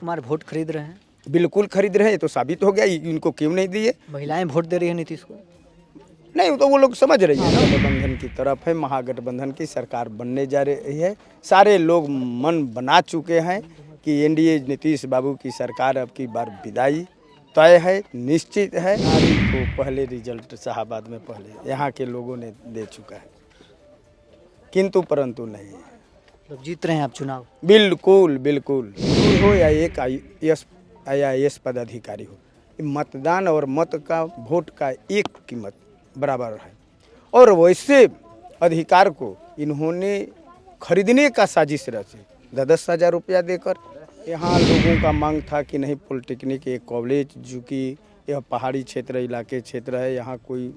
Kumar vote खरीद रहे हैं? बिल्कुल खरीद रहे हैं, तो साबित हो गया। इनको क्यों नहीं दिए? महिलाएं वोट दे रही है नीतीश को? नहीं, तो वो लोग समझ रही है गठबंधन की तरफ है, महागठबंधन की सरकार बनने जा रही है। सारे लोग मन बना चुके हैं कि एनडीए नीतीश बाबू की सरकार अब की बार विदाई तय है, निश्चित है। तो पहले रिजल्ट शाहाबाद में पहले यहाँ के लोगों ने दे चुका है, किंतु परंतु नहीं है। मतलब जीत रहे हैं आप चुनाव? बिल्कुल बिल्कुल, हो या एक IAS पदाधिकारी हो, मतदान और मत का वोट का एक कीमत बराबर है। और वैसे अधिकार को इन्होंने खरीदने का साजिश रची 10,000 रुपया देकर। यहाँ लोगों का मांग था कि नहीं, पॉलिटेक्निक एक कॉलेज, जो कि यह पहाड़ी क्षेत्र इलाके क्षेत्र है, यहाँ कोई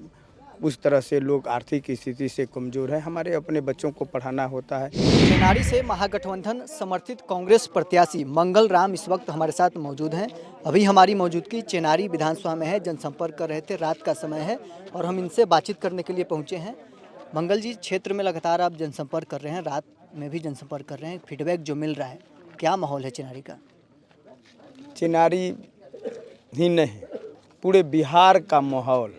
उस तरह से लोग आर्थिक स्थिति से कमज़ोर है, हमारे अपने बच्चों को पढ़ाना होता है। चेनारी से महागठबंधन समर्थित कांग्रेस प्रत्याशी मंगल राम इस वक्त हमारे साथ मौजूद हैं। अभी हमारी मौजूदगी चेनारी विधानसभा में है, जनसंपर्क कर रहे थे, रात का समय है और हम इनसे बातचीत करने के लिए पहुंचे हैं। मंगल जी, क्षेत्र में लगातार आप जनसंपर्क कर रहे हैं, रात में भी जनसंपर्क कर रहे हैं, फीडबैक जो मिल रहा है, क्या माहौल है चेनारी का? चेनारी ही नहीं, पूरे बिहार का माहौल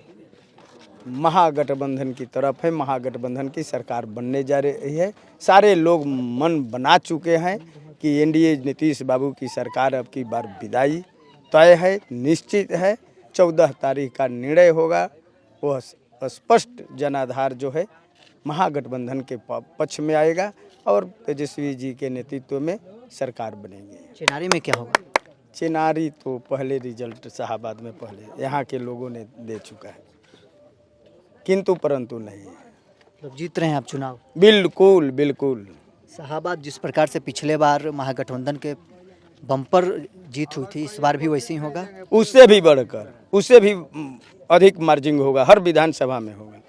महागठबंधन की तरफ है, महागठबंधन की सरकार बनने जा रही है। सारे लोग मन बना चुके हैं कि एनडीए नीतीश बाबू की सरकार अब की बार विदाई तय है, निश्चित है। 14 तारीख का निर्णय होगा, वह स्पष्ट जनाधार जो है महागठबंधन के पक्ष में आएगा और तेजस्वी जी के नेतृत्व में सरकार बनेगी। चेनारी में क्या होगा? चेनारी तो पहले रिजल्ट शाहाबाद में पहले यहाँ के लोगों ने दे चुका है, किंतु परंतु नहीं है। मतलब जीत रहे हैं आप चुनाव? बिल्कुल बिल्कुल। शाहाबाद जिस प्रकार से पिछले बार महागठबंधन के बम्पर जीत हुई थी, इस बार भी वैसे ही होगा? उससे भी बढ़कर, उससे भी अधिक मार्जिन होगा, हर विधानसभा में होगा।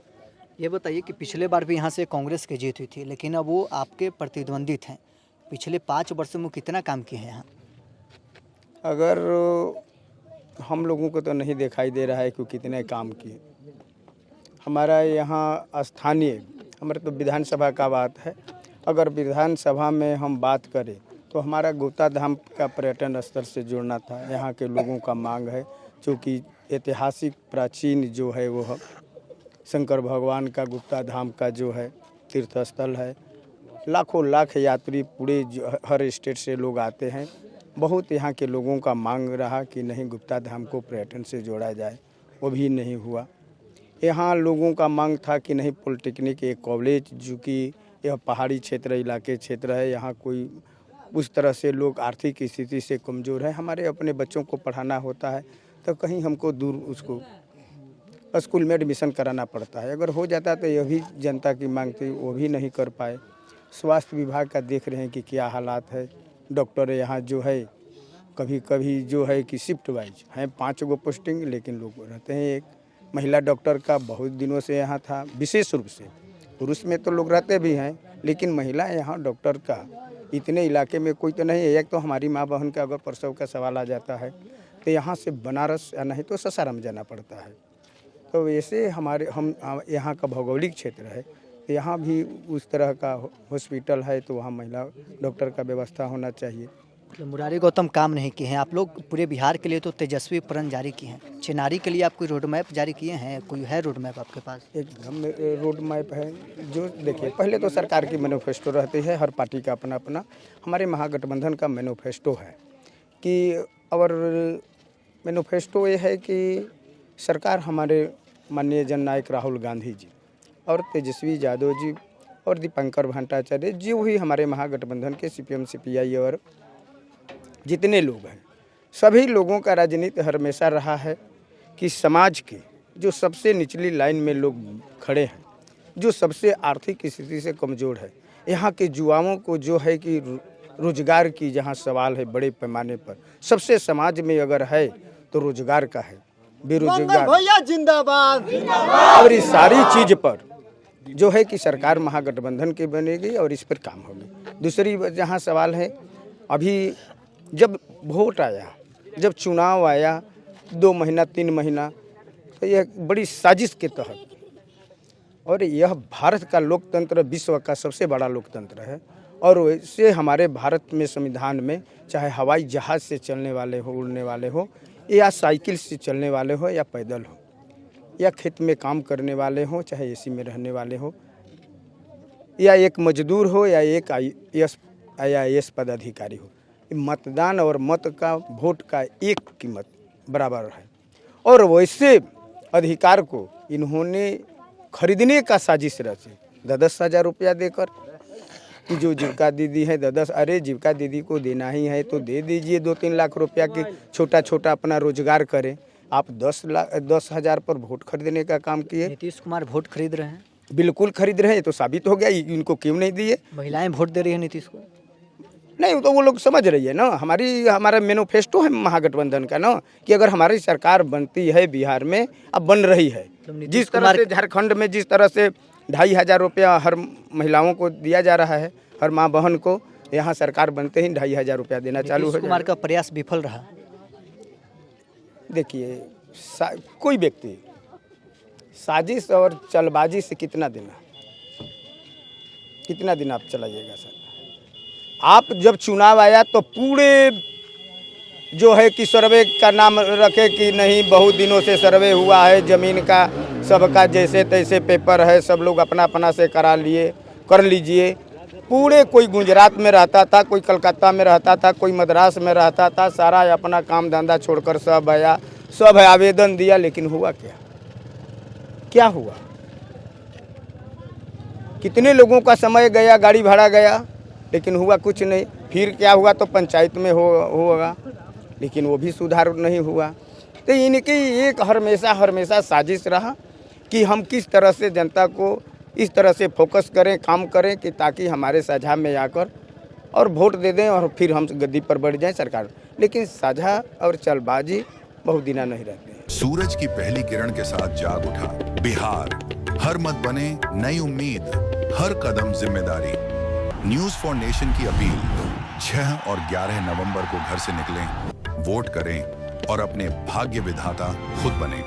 ये बताइए कि पिछले बार भी यहाँ से कांग्रेस की जीत हुई थी, लेकिन अब वो आपके प्रतिद्वंदित हैं। पिछले 5 वर्षों में कितना काम किए हैं यहाँ? अगर हम लोगों को तो नहीं दिखाई दे रहा है कि कितने काम किए। हमारा यहाँ स्थानीय, हमारे तो विधानसभा का बात है, अगर विधानसभा में हम बात करें तो हमारा गुप्ता धाम का पर्यटन स्थल से जुड़ना था। यहाँ के लोगों का मांग है, क्योंकि ऐतिहासिक प्राचीन जो है वो शंकर भगवान का गुप्ता धाम का जो है तीर्थ स्थल है। लाखों लाख यात्री पूरे हर स्टेट से लोग आते हैं। बहुत यहाँ के लोगों का मांग रहा कि नहीं, गुप्ता धाम को पर्यटन से जोड़ा जाए, वो भी नहीं हुआ। यहाँ लोगों का मांग था कि नहीं, पॉलिटेक्निक एक कॉलेज, जो कि यह पहाड़ी क्षेत्र इलाके क्षेत्र है, यहाँ कोई उस तरह से लोग आर्थिक स्थिति से कमज़ोर है, हमारे अपने बच्चों को पढ़ाना होता है, तो कहीं हमको दूर उसको स्कूल में एडमिशन कराना पड़ता है। अगर हो जाता तो यह भी जनता की मांग थी, वो भी नहीं कर पाए। स्वास्थ्य विभाग का देख रहे हैं कि क्या हालात है। डॉक्टर यहाँ जो है कभी कभी जो है कि शिफ्ट वाइज हैं 5 गो पोस्टिंग, लेकिन लोग रहते हैं एक। महिला डॉक्टर का बहुत दिनों से यहाँ था, विशेष रूप से। पुरुष में तो लोग रहते भी हैं, लेकिन महिला यहाँ डॉक्टर का इतने इलाके में कोई तो नहीं है। एक तो हमारी माँ बहन का अगर प्रसव का सवाल आ जाता है तो यहाँ से बनारस या नहीं तो सासाराम जाना पड़ता है। तो वैसे हम यहाँ का भौगोलिक क्षेत्र है, तो यहाँ भी उस तरह का हॉस्पिटल है, तो वहाँ महिला डॉक्टर का व्यवस्था होना चाहिए। मतलब मुरारी गौतम काम नहीं किए हैं। आप लोग पूरे बिहार के लिए तो तेजस्वी प्रण जारी किए हैं, चेनारी के लिए आप कोई रोड मैप जारी किए हैं? कोई है रोड मैप आपके पास? एकदम रोड मैप है। जो देखिए, पहले तो सरकार की मैनिफेस्टो रहती है, हर पार्टी का अपना अपना। हमारे महागठबंधन का मैनिफेस्टो है कि, और मैनिफेस्टो ये है कि सरकार हमारे माननीय जननायक राहुल गांधी जी और तेजस्वी यादव जी और दीपंकर भट्टाचार्य जी, वही हमारे महागठबंधन के CPM CPI और जितने लोग हैं, सभी लोगों का राजनीति हमेशा रहा है कि समाज के जो सबसे निचली लाइन में लोग खड़े हैं, जो सबसे आर्थिक स्थिति से कमज़ोर है, यहाँ के युवाओं को जो है कि रोजगार की जहाँ सवाल है बड़े पैमाने पर, सबसे समाज में अगर है तो रोजगार का है। बेरोजगार भैया जिंदाबाद। और इस सारी चीज़ पर जो है कि सरकार महागठबंधन की बनेगी और इस पर काम होगी। दूसरी जहाँ सवाल है, अभी जब वोट आया, जब चुनाव आया 2 महीना 3 महीना, तो यह बड़ी साजिश के तहत, और यह भारत का लोकतंत्र विश्व का सबसे बड़ा लोकतंत्र है, और वैसे हमारे भारत में संविधान में चाहे हवाई जहाज़ से चलने वाले हो, उड़ने वाले हो, या साइकिल से चलने वाले हो, या पैदल हो, या खेत में काम करने वाले हो, चाहे एसी में रहने वाले हो, या एक मजदूर हो, या एक IAS पदाधिकारी हो, मतदान और मत का, वोट का एक कीमत बराबर है। और वैसे अधिकार को इन्होंने खरीदने का साजिश रची 10,000 रुपया देकर कि जो जीविका दीदी है 10, अरे जीविका दीदी को देना ही है तो दे दीजिए 2-3 लाख रुपया की छोटा छोटा अपना रोजगार करें। आप 10,000 पर वोट खरीदने का काम किए। नीतीश कुमार वोट खरीद रहे हैं, बिल्कुल खरीद रहे हैं, तो साबित हो गया इनको क्यों नहीं दिए। महिलाएं वोट दे रही है नीतीश को। नहीं तो वो लोग समझ रही है ना, हमारा मैनिफेस्टो है महागठबंधन का ना, कि अगर हमारी सरकार बनती है बिहार में, अब बन रही है, जिस तरह से झारखंड में जिस तरह से 2,500 रुपया हर महिलाओं को दिया जा रहा है, हर माँ बहन को, यहाँ सरकार बनते ही 2,500 रुपया देना चालू हो नीतीश कुमार का प्रयास विफल रहा। देखिए कोई व्यक्ति साजिश और चलबाजी से कितना दिन आप चलाइएगा सर। आप जब चुनाव आया तो पूरे जो है कि सर्वे का नाम रखे कि नहीं बहुत दिनों से सर्वे हुआ है, ज़मीन का सबका जैसे तैसे पेपर है, सब लोग अपना अपना से कर लीजिए। पूरे कोई गुजरात में रहता था, कोई कलकत्ता में रहता था, कोई मद्रास में रहता था, सारा अपना काम धंधा छोड़कर सब आया, सब आवेदन दिया, लेकिन हुआ क्या हुआ? कितने लोगों का समय गया, गाड़ी भाड़ा गया, लेकिन हुआ कुछ नहीं। फिर क्या हुआ तो पंचायत में होगा, लेकिन वो भी सुधार नहीं हुआ। तो इनकी एक हमेशा साजिश रहा कि हम किस तरह से जनता को इस तरह से फोकस करें, काम करें कि ताकि हमारे साझा में आकर और वोट दे दें और फिर हम गद्दी पर बढ़ जाएं सरकार। लेकिन साझा और चलबाजी बहुत दिना नहीं रहते हैं। सूरज की पहली किरण के साथ जाग उठा बिहार, हर मत बने नई उम्मीद, हर कदम जिम्मेदारी। न्यूज़ फॉर नेशन की अपील, 6 और 11 नवंबर को घर से निकलें, वोट करें और अपने भाग्य विधाता खुद बनें।